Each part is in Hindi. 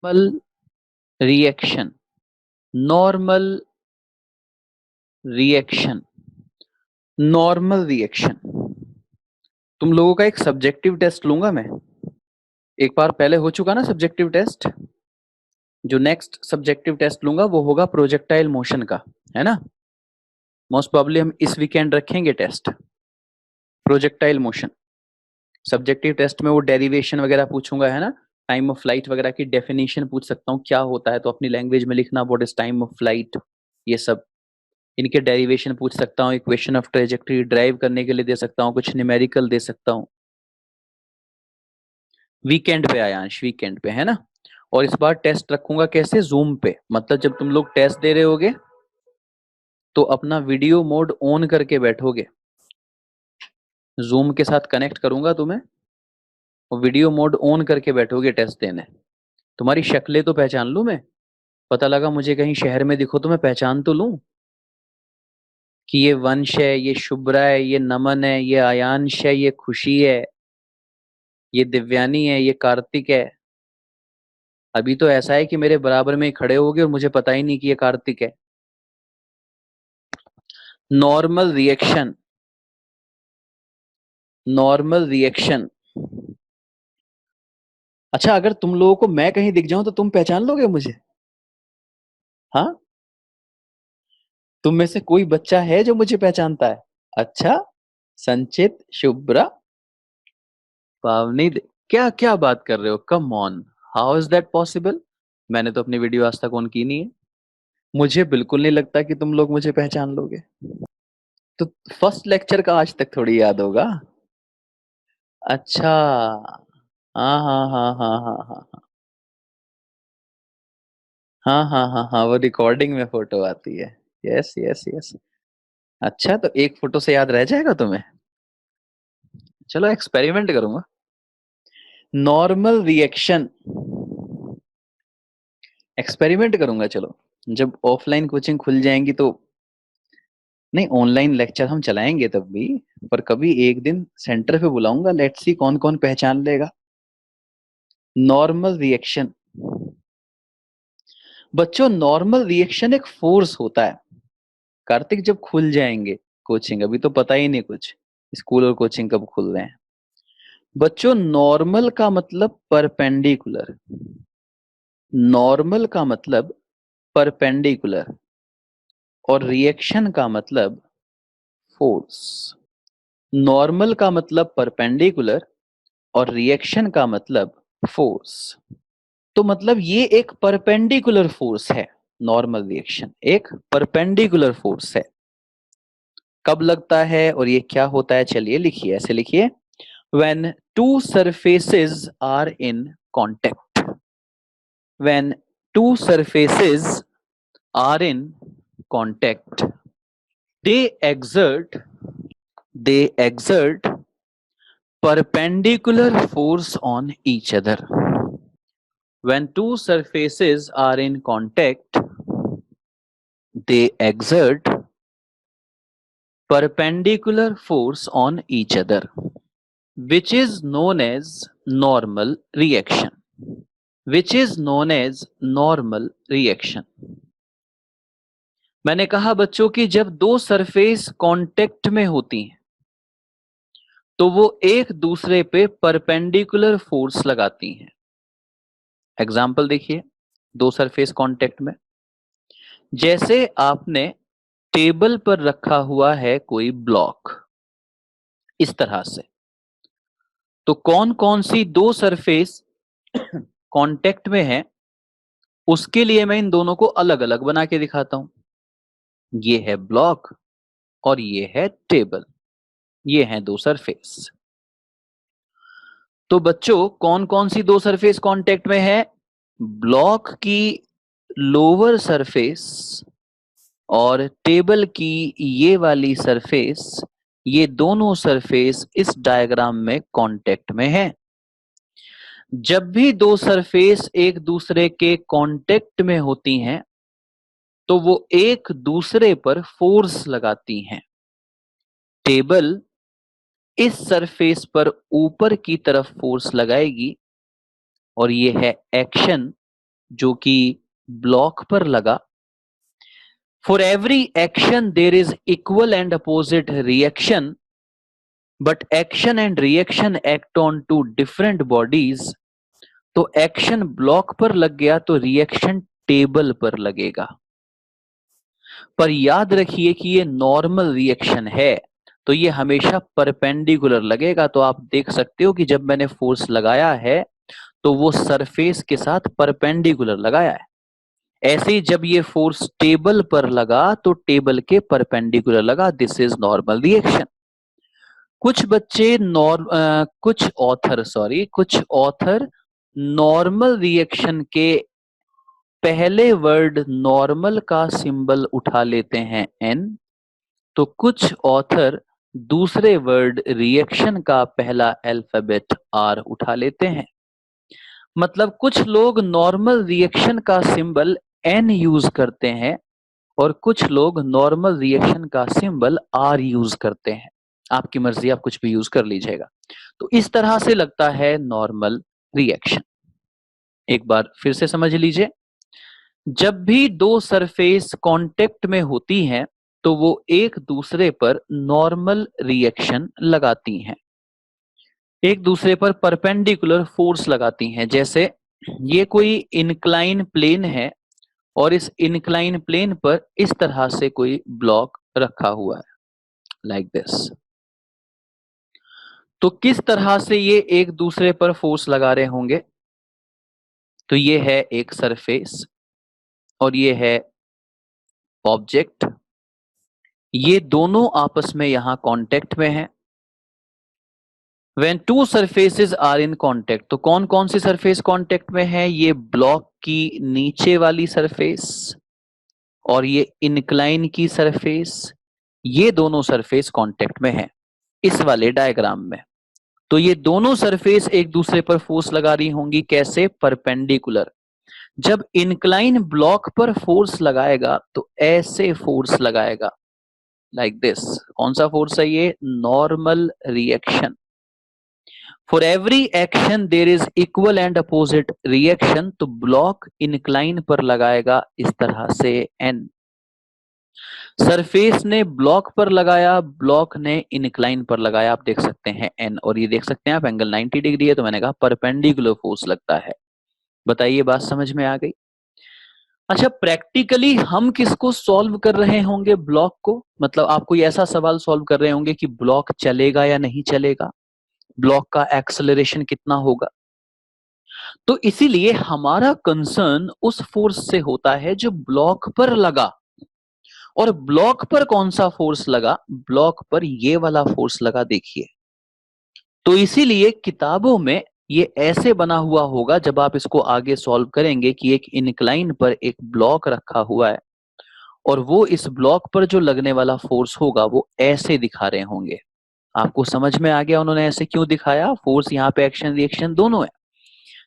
Normal reaction, normal reaction, normal reaction. तुम लोगों का एक सब्जेक्टिव टेस्ट लूंगा मैं। एक बार पहले हो चुका ना सब्जेक्टिव टेस्ट। जो नेक्स्ट सब्जेक्टिव टेस्ट लूंगा वो होगा प्रोजेक्टाइल मोशन का, है ना। मोस्ट प्रोबेबली हम इस वीकेंड रखेंगे test projectile motion. Subjective test में वो डेरिवेशन वगैरह पूछूंगा, है ना। टाइम ऑफ फ्लाइट वगैरह की डेफिनेशन पूछ सकता हूँ क्या होता है, तो अपनी लैंग्वेज में लिखना what is time of flight, ये सब। इनके डेरिवेशन पूछ सकता हूँ, इक्वेशन ऑफ ट्रेजेक्टरी ड्राइव करने के लिए दे सकता हूँ, कुछ न्यूमेरिकल दे सकता हूँ। वीकेंड पे आयांश, वीकेंड पे, है ना। और इस बार टेस्ट रखूंगा कैसे, जूम पे। मतलब जब तुम लोग टेस्ट दे रहे होगे तो अपना वीडियो मोड ऑन करके बैठोगे। जूम के साथ कनेक्ट करूंगा तुम्हें और वीडियो मोड ऑन करके बैठोगे टेस्ट देने। तुम्हारी शक्लें तो पहचान लूं मैं। पता लगा मुझे कहीं शहर में दिखो तो मैं पहचान तो लूं कि ये वंश है, ये शुभ्रा है, ये नमन है, ये आयांश है, ये खुशी है, ये दिव्यानी है, ये कार्तिक है। अभी तो ऐसा है कि मेरे बराबर में ही खड़े होगे और मुझे पता ही नहीं कि ये कार्तिक है। Normal reaction, normal reaction. अच्छा, अगर तुम लोगों को मैं कहीं दिख जाऊं तो तुम पहचान लोगे मुझे? हाँ, तुम में से कोई बच्चा है जो मुझे पहचानता है? अच्छा, संचित, शुभ्रा, पावनी क्या क्या बात कर रहे हो, come on. How is that possible? मैंने तो अपनी वीडियो आज तक ऑन की नहीं है। मुझे बिल्कुल नहीं लगता कि तुम लोग मुझे पहचान लोगे। तो फर्स्ट लेक्चर का आज तक थोड़ी याद होगा। अच्छा, हाँ हाँ हाँ हाँ हाँ हाँ हाँ हाँ हाँ हाँ, वो रिकॉर्डिंग में फोटो आती है। Yes yes yes. अच्छा, तो एक फोटो से याद रह जाएगा तुम्हें? चलो एक्सपेरिमेंट करूंगा। नॉर्मल रिएक्शन, एक्सपेरिमेंट करूंगा। चलो, जब ऑफलाइन कोचिंग खुल जाएंगी तो, नहीं ऑनलाइन लेक्चर हम चलाएंगे तब भी, पर कभी एक दिन सेंटर पे बुलाऊंगा, लेट्स सी कौन कौन पहचान लेगा। Normal reaction. बच्चों, नॉर्मल रिएक्शन एक फोर्स होता है। कार्तिक, जब खुल जाएंगे कोचिंग, अभी तो पता ही नहीं कुछ स्कूल और कोचिंग कब खुल रहे हैं। बच्चों, नॉर्मल का मतलब परपेंडिकुलर, नॉर्मल का मतलब परपेंडिकुलर, और रिएक्शन का मतलब फोर्स। नॉर्मल का मतलब परपेंडिकुलर और रिएक्शन का मतलब फोर्स। तो मतलब ये एक परपेंडिकुलर फोर्स है। नॉर्मल रिएक्शन एक परपेंडिकुलर फोर्स है। कब लगता है और ये क्या होता है, चलिए लिखिए, ऐसे लिखिए। when two surfaces are in contact, when two surfaces are in contact, they exert, they exert perpendicular force on each other. When two surfaces are in contact, they exert perpendicular force on each other, which is known as normal reaction, which is known as normal reaction. मैंने कहा बच्चों कि जब दो सरफेस कांटेक्ट में होती हैं तो वो एक दूसरे पे परपेंडिकुलर फोर्स लगाती हैं। एग्जाम्पल देखिए, दो सरफेस कांटेक्ट में, जैसे आपने टेबल पर रखा हुआ है कोई ब्लॉक, इस तरह से, तो कौन कौन सी दो सरफेस कांटेक्ट में है उसके लिए मैं इन दोनों को अलग अलग बना के दिखाता हूं। ये है ब्लॉक और ये है टेबल, ये हैं दो सरफेस। तो बच्चों, कौन कौन सी दो सरफेस कांटेक्ट में है? ब्लॉक की लोअर सरफेस और टेबल की ये वाली सरफेस, ये दोनों सरफेस इस डायग्राम में कांटेक्ट में है। जब भी दो सरफेस एक दूसरे के कांटेक्ट में होती हैं तो वो एक दूसरे पर फोर्स लगाती हैं। टेबल इस सरफेस पर ऊपर की तरफ फोर्स लगाएगी और ये है एक्शन, जो कि ब्लॉक पर लगा। For every action there is equal and opposite reaction, but action and reaction act on two different bodies. तो एक्शन ब्लॉक पर लग गया तो रिएक्शन टेबल पर लगेगा। पर याद रखिए कि ये नॉर्मल रिएक्शन है, तो ये हमेशा परपेंडिकुलर लगेगा। तो आप देख सकते हो कि जब मैंने फोर्स लगाया है तो वो सरफेस के साथ परपेंडिकुलर लगाया है। ऐसे ही जब ये फोर्स टेबल पर लगा तो टेबल के परपेंडिकुलर लगा। This is normal reaction. कुछ ऑथर नॉर्मल रिएक्शन के पहले वर्ड नॉर्मल का सिंबल उठा लेते हैं एन, तो कुछ ऑथर दूसरे वर्ड रिएक्शन का पहला अल्फाबेट आर उठा लेते हैं। मतलब कुछ लोग नॉर्मल रिएक्शन का सिंबल एन यूज करते हैं और कुछ लोग नॉर्मल रिएक्शन का सिंबल आर यूज करते हैं। आपकी मर्जी, आप कुछ भी यूज कर लीजिएगा। तो इस तरह से लगता है नॉर्मल रिएक्शन। एक बार फिर से समझ लीजिए, जब भी दो सरफेस कांटेक्ट में होती हैं तो वो एक दूसरे पर नॉर्मल रिएक्शन लगाती हैं, एक दूसरे पर परपेंडिकुलर फोर्स लगाती हैं। जैसे ये कोई इंक्लाइन प्लेन है और इस इंक्लाइन प्लेन पर इस तरह से कोई ब्लॉक रखा हुआ है, लाइक दिस। तो किस तरह से ये एक दूसरे पर फोर्स लगा रहे होंगे? तो ये है एक सरफेस और ये है ऑब्जेक्ट। ये दोनों आपस में यहां कांटेक्ट में हैं। When two surfaces are in contact, तो कौन कौन सी सरफेस कांटेक्ट में है? ये ब्लॉक की नीचे वाली सरफेस और ये इंक्लाइन की सरफेस, ये दोनों सरफेस कांटेक्ट में है इस वाले डायग्राम में। तो ये दोनों सरफेस एक दूसरे पर फोर्स लगा रही होंगी। कैसे? परपेंडिकुलर। जब इंक्लाइन ब्लॉक पर फोर्स लगाएगा तो ऐसे फोर्स लगाएगा, लाइक दिस। कौन सा फोर्स है ये? Normal reaction. For every action there is equal and opposite reaction, तो ब्लॉक इंक्लाइन पर लगाएगा इस तरह से एन। सरफेस ने ब्लॉक पर लगाया, ब्लॉक ने इंक्लाइन पर लगाया। आप देख सकते हैं एन, और ये देख सकते हैं आप एंगल 90 डिग्री है, तो मैंने कहा परपेंडिकुलर फोर्स लगता है। बताइए, बात समझ में आ गई? अच्छा, प्रैक्टिकली हम किसको सॉल्व कर रहे होंगे? ब्लॉक को। मतलब आप कोई ऐसा सवाल सॉल्व कर रहे होंगे कि ब्लॉक चलेगा या नहीं चलेगा, ब्लॉक का एक्सेलरेशन कितना होगा। तो इसीलिए हमारा कंसर्न उस फोर्स से होता है जो ब्लॉक पर लगा। और ब्लॉक पर कौन सा फोर्स लगा? ब्लॉक पर ये वाला फोर्स लगा, देखिए। तो इसीलिए किताबों में ये ऐसे बना हुआ होगा, जब आप इसको आगे सॉल्व करेंगे, कि एक इंक्लाइन पर एक ब्लॉक रखा हुआ है और वो इस ब्लॉक पर जो लगने वाला फोर्स होगा वो ऐसे दिखा रहे होंगे। आपको समझ में आ गया उन्होंने ऐसे क्यों दिखाया? फोर्स यहाँ पे एक्शन रिएक्शन दोनों है,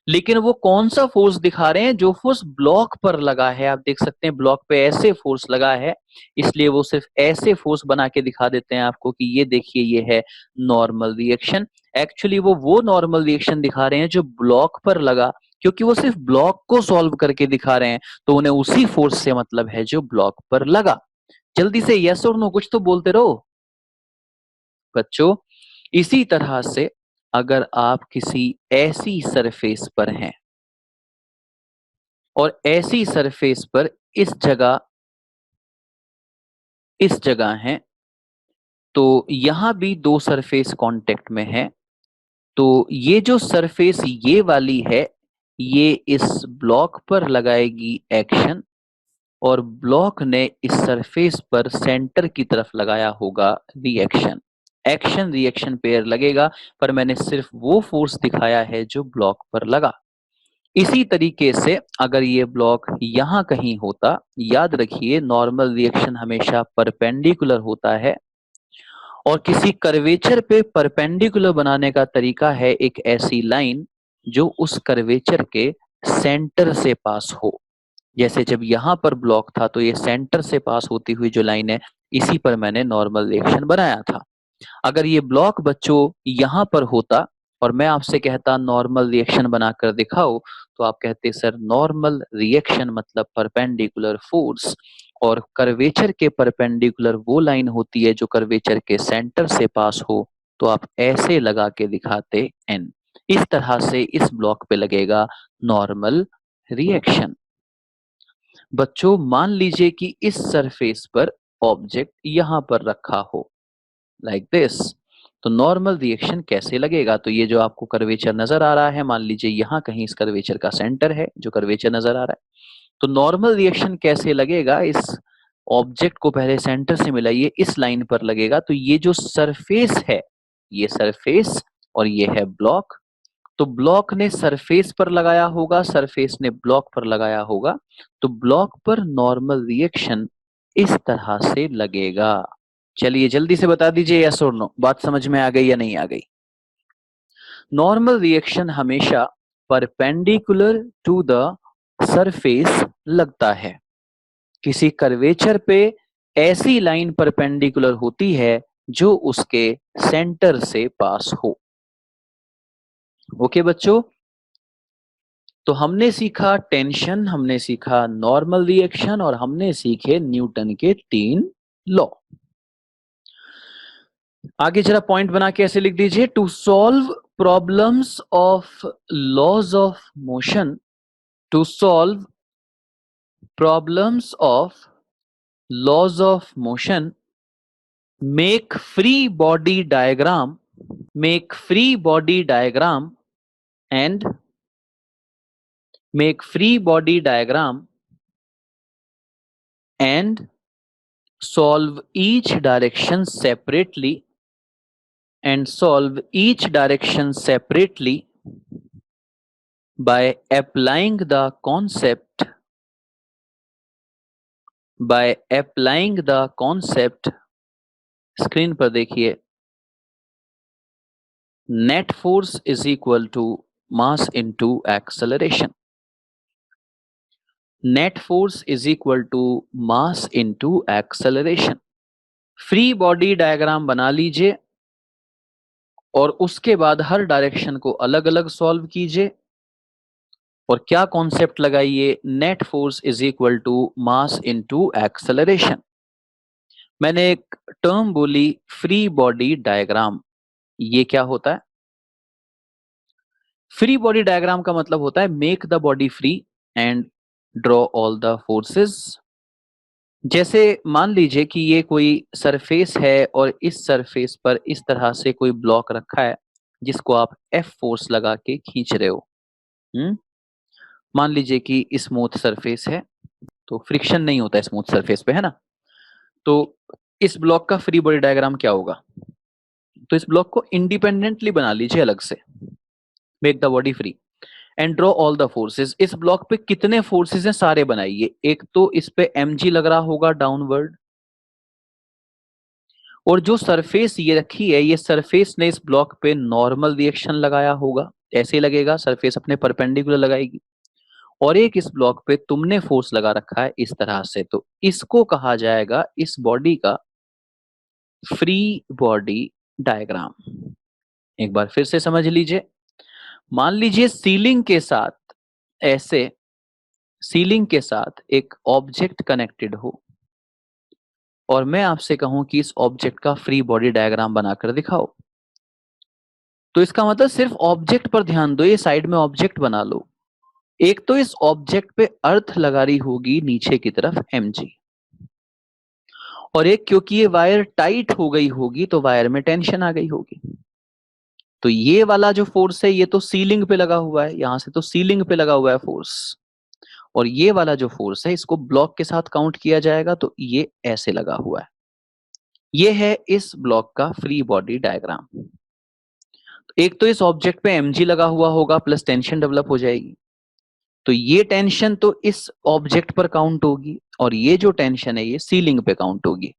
लेकिन वो कौन सा फोर्स दिखा रहे हैं? जो फोर्स ब्लॉक पर लगा है। आप देख सकते हैं ब्लॉक पे ऐसे फोर्स लगा है, इसलिए वो सिर्फ ऐसे फोर्स बना के दिखा देते हैं आपको कि ये देखिए ये है नॉर्मल रिएक्शन। एक्चुअली वो नॉर्मल रिएक्शन दिखा रहे हैं जो ब्लॉक पर लगा, क्योंकि वो सिर्फ ब्लॉक को सॉल्व करके दिखा रहे हैं, तो उन्हें उसी फोर्स से मतलब है जो ब्लॉक पर लगा। जल्दी से यस और नो कुछ तो बोलते रहो बच्चों। इसी तरह से अगर आप किसी ऐसी सरफेस पर हैं और ऐसी सरफेस पर इस जगह है, तो यहां भी दो सरफेस कांटेक्ट में है। तो ये जो सरफेस ये वाली है, ये इस ब्लॉक पर लगाएगी एक्शन, और ब्लॉक ने इस सरफेस पर सेंटर की तरफ लगाया होगा रिएक्शन। एक्शन रिएक्शन पेयर लगेगा, पर मैंने सिर्फ वो फोर्स दिखाया है जो ब्लॉक पर लगा। इसी तरीके से अगर ये ब्लॉक यहां कहीं होता, याद रखिए नॉर्मल रिएक्शन हमेशा परपेंडिकुलर होता है, और किसी कर्वेचर पे परपेंडिकुलर बनाने का तरीका है एक ऐसी लाइन जो उस कर्वेचर के सेंटर से पास हो। जैसे जब यहां पर ब्लॉक था तो ये सेंटर से पास होती हुई जो लाइन है, इसी पर मैंने नॉर्मल रिएक्शन बनाया था। अगर ये ब्लॉक बच्चों यहां पर होता और मैं आपसे कहता नॉर्मल रिएक्शन बनाकर दिखाओ, तो आप कहते सर नॉर्मल रिएक्शन मतलब परपेंडिकुलर फोर्स, और कर्वेचर के परपेंडिकुलर वो लाइन होती है जो कर्वेचर के सेंटर से पास हो, तो आप ऐसे लगा के दिखाते एन। इस तरह से इस ब्लॉक पे लगेगा नॉर्मल रिएक्शन। बच्चों मान लीजिए कि इस सरफेस पर ऑब्जेक्ट यहां पर रखा हो लाइक दिस, तो नॉर्मल रिएक्शन कैसे लगेगा? तो ये जो आपको कर्वेचर नजर आ रहा है, मान लीजिए यहाँ कहीं इस कर्वेचर का सेंटर है जो कर्वेचर नजर आ रहा है, तो नॉर्मल रिएक्शन कैसे लगेगा? इस ऑब्जेक्ट को पहले सेंटर से मिलाइए, इस लाइन पर लगेगा, तो ये जो सरफेस है, ये सरफेस और ये है ब्लॉक, तो ब्लॉक ने सरफेस पर लगाया होगा, सरफेस ने ब्लॉक पर लगाया होगा, तो ब्लॉक पर नॉर्मल रिएक्शन इस तरह से लगेगा। चलिए जल्दी से बता दीजिए यस और नो, बात समझ में आ गई या नहीं आ गई? नॉर्मल रिएक्शन हमेशा परपेंडिकुलर टू द सरफेस लगता है। किसी कर्वेचर पे ऐसी लाइन परपेंडिकुलर होती है जो उसके सेंटर से पास हो। ओके बच्चों, तो हमने सीखा टेंशन, हमने सीखा नॉर्मल रिएक्शन, और हमने सीखे न्यूटन के 3 लॉ। आगे जरा पॉइंट बना के ऐसे लिख दीजिए, to solve problems of laws of motion, to solve problems of laws of motion, make free body diagram, make free body diagram and make free body diagram and solve each direction separately, and solve each direction separately by applying the concept, by applying the concept, screen पर देखिए, net force is equal to mass into acceleration, net force is equal to mass into acceleration। Free body diagram बना लीजिए और उसके बाद हर डायरेक्शन को अलग अलग सॉल्व कीजिए, और क्या कॉन्सेप्ट लगाइए, net force is equal to mass into acceleration. मैंने एक टर्म बोली फ्री बॉडी डायग्राम, ये क्या होता है? फ्री बॉडी डायग्राम का मतलब होता है make the body free and draw all the forces. जैसे मान लीजिए कि ये कोई सरफेस है और इस सरफेस पर इस तरह से कोई ब्लॉक रखा है जिसको आप एफ फोर्स लगा के खींच रहे हो। मान लीजिए कि स्मूथ सरफेस है, तो फ्रिक्शन नहीं होता है स्मूथ सरफेस पे, है ना? तो इस ब्लॉक का फ्री बॉडी डायग्राम क्या होगा? तो इस ब्लॉक को इंडिपेंडेंटली बना लीजिए अलग से, make the body free and draw all the forces. इस ब्लॉक पे कितने फोर्सेस हैं सारे बनाइए। एक तो इस पे mg लग रहा होगा डाउनवर्ड, और जो सरफेस ये रखी है, ये सरफेस ने इस ब्लॉक पे नॉर्मल रिएक्शन लगाया होगा, ऐसे लगेगा, सरफेस अपने परपेंडिकुलर लगाएगी। और एक इस ब्लॉक पे तुमने फोर्स लगा रखा है इस तरह से, तो इसको कहा जाएगा इस बॉडी का फ्री बॉडी डायग्राम। एक बार फिर से समझ लीजिए, मान लीजिए सीलिंग के साथ, ऐसे सीलिंग के साथ एक ऑब्जेक्ट कनेक्टेड हो, और मैं आपसे कहूं कि इस ऑब्जेक्ट का फ्री बॉडी डायग्राम बनाकर दिखाओ, तो इसका मतलब सिर्फ ऑब्जेक्ट पर ध्यान दो, ये साइड में ऑब्जेक्ट बना लो। एक तो इस ऑब्जेक्ट पे अर्थ लगा रही होगी नीचे की तरफ mg, और एक क्योंकि ये वायर टाइट हो गई होगी तो वायर में टेंशन आ गई होगी। तो ये वाला जो फोर्स है ये तो सीलिंग पे लगा हुआ है, यहां से तो सीलिंग पे लगा हुआ है फोर्स, और ये वाला जो फोर्स है इसको ब्लॉक के साथ काउंट किया जाएगा, तो ये ऐसे लगा हुआ है। ये है इस ब्लॉक का फ्री बॉडी डायग्राम। एक तो इस ऑब्जेक्ट पे mg लगा हुआ होगा प्लस टेंशन डेवलप हो जाएगी, तो ये टेंशन तो इस ऑब्जेक्ट पर काउंट होगी, और ये जो टेंशन है ये सीलिंग पे काउंट होगी।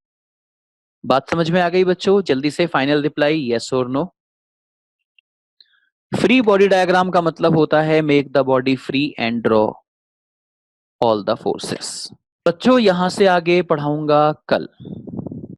बात समझ में आ गई बच्चों? जल्दी से फाइनल रिप्लाई यस और नो। फ्री बॉडी डायग्राम का मतलब होता है make the body free and draw all the forces. बच्चों यहां से आगे पढ़ाऊंगा कल।